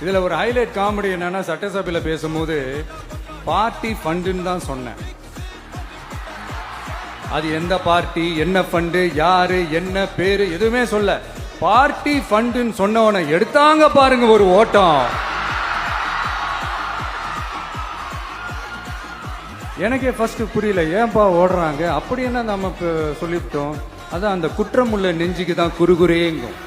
இதுல ஒரு highlight comedy என்னன்னா, சட்டசபையில் பேசும்போது பார்ட்டி ஃபண்டுன்னு தான் சொன்னேன். அது எந்த பார்ட்டி, என்ன ஃபண்டு, யாரு, என்ன பேரு எதுவுமே சொல்ல. பார்ட்டி ஃபண்டுன்னு சொன்னவனை எடுத்தாங்க பாருங்க ஒரு ஓட்டம். எனக்கே ஃபர்ஸ்ட் புரியல, ஏன்பா ஓடுறாங்க, அப்படி என்ன நம்ம சொல்லிவிட்டோம். அதான் அந்த குற்றம் உள்ள நெஞ்சுக்கு தான் குறுகுறேங்கும்.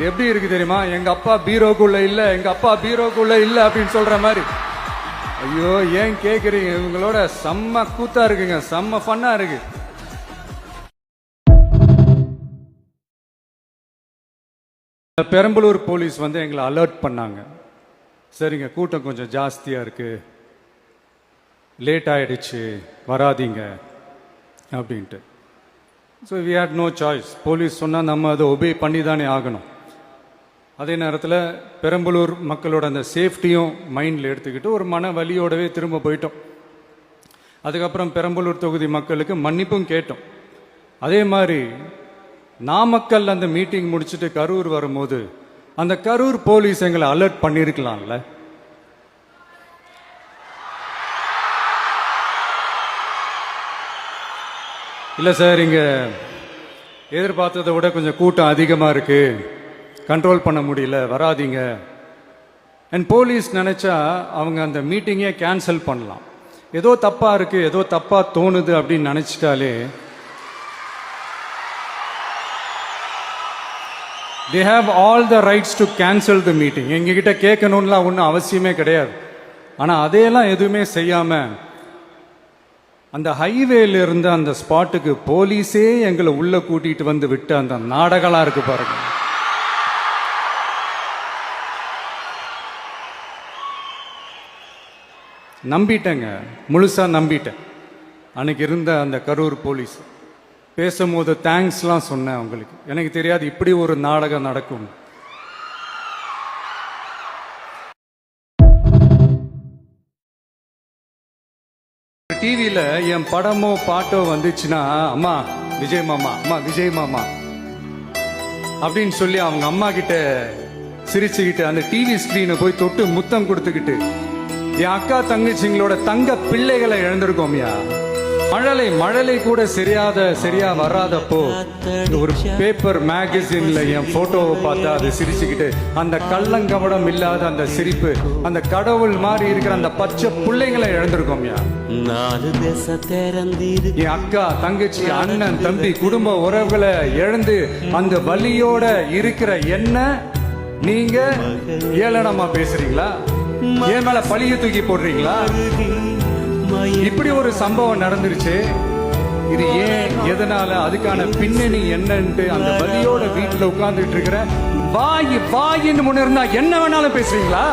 எப்படி இருக்கு தெரியுமா, எங்க அப்பா பீரோக்குள்ள இல்ல, எங்க அப்பா பீரோக்குள்ள இல்ல அப்படின்னு சொல்ற மாதிரி. ஐயோ ஏன் கேக்குறீங்க, இவங்களோட செம்ம கூத்தா இருக்குங்க, செம்ம ஃபன்னா இருக்கு. பெரம்பலூர் போலீஸ் வந்து எங்களை அலர்ட் பண்ணாங்க. சரிங்க, கூட்டம் கொஞ்சம் ஜாஸ்தியா இருக்கு, லேட் ஆயிடுச்சு, வராதீங்க அப்படின்ட்டு. So we had no choice. Police சொன்னால் நம்ம அதை ஒபே பண்ணி தானே ஆகணும். அதே நேரத்தில் பெரம்பலூர் மக்களோட அந்த சேஃப்டியும் மைண்டில் எடுத்துக்கிட்டு ஒரு மன வலியோடவே திரும்ப போயிட்டோம். அதுக்கப்புறம் பெரம்பலூர் தொகுதி மக்களுக்கு மன்னிப்பும் கேட்டோம். அதே மாதிரி நாமக்கல் அந்த மீட்டிங் முடிச்சுட்டு கரூர் வரும்போது அந்த கரூர் போலீஸ் எங்களை அலர்ட் பண்ணியிருக்கலாம்ல. இல்லை சார், இங்கே எதிர்பார்த்ததை விட கொஞ்சம் கூட்டம் அதிகமாக இருக்கு, கண்ட்ரோல் பண்ண முடியல, வராதீங்க. அண்ட் போலீஸ் நினைச்சா அவங்க அந்த மீட்டிங்கே கேன்சல் பண்ணலாம். ஏதோ தப்பா இருக்கு, ஏதோ தப்பா தோணுது அப்படின்னு நினைச்சிட்டாலே they have all the rights to cancel the meeting. எங்ககிட்ட கேட்கணும்லாம் ஒன்றும் அவசியமே கிடையாது. ஆனால் அதையெல்லாம் எதுவுமே செய்யாம அந்த ஹைவேல இருந்து அந்த ஸ்பாட்டுக்கு போலீஸே எங்களை உள்ள கூட்டிட்டு வந்து விட்டு அந்த நாடகம்லாம் இருக்கு பாருங்க. நம்பிட்டேங்க, முழுசா நம்பிட்டேன். அன்னைக்கு இருந்த அந்த கரூர் போலீஸ் பேசும்போது தேங்க்ஸ்லாம் சொன்னேன் அவங்களுக்கு. எனக்கு தெரியாது இப்படி ஒரு நாடகம் நடக்கும். டிவியில என் படமோ பாட்டோ வந்துச்சுன்னா, அம்மா விஜய் மாமா, அம்மா விஜய் மாமா அப்படின்னு சொல்லி அவங்க அம்மா கிட்ட சிரிச்சுக்கிட்டு அந்த டிவி ஸ்கிரீனை போய் தொட்டு முத்தம் கொடுத்துக்கிட்டு என் அக்கா தங்கச்சிங்களோட தங்க பிள்ளைகளை இழந்திருக்கோம்யா. மழலை கூட சரியா வராதப்போ ஒரு பேப்பர் மேகசின்ல என் போட்டோவை பார்த்தா அது சிரிச்சுக்கிட்டு அந்த கள்ளங்கவடம் இல்லாத அந்த சிரிப்பு, அந்த கடவுள் மாதிரி இருக்கிற அந்த பச்சை பிள்ளைங்களை இழந்திருக்கோம்யா. என் அக்கா தங்கச்சி அண்ணன் தம்பி குடும்ப உறவுகளை இழந்து அந்த வலியோட இருக்கிற என்ன நீங்க ஏளனமா பேசுறீங்களா? என் மேல பழிய தூக்கி போடுறீங்களா? இப்படி ஒரு சம்பவம் நடந்துருச்சு. இது ஏன், எதனால, அதுக்கான பின்னணி என்னன்ட்டு அந்த வலியோட வீட்டுல உட்கார்ந்துட்டு இருக்கிற வாயின்னு முன்ன இருந்தா என்ன வேணாலும் பேசுறீங்களா?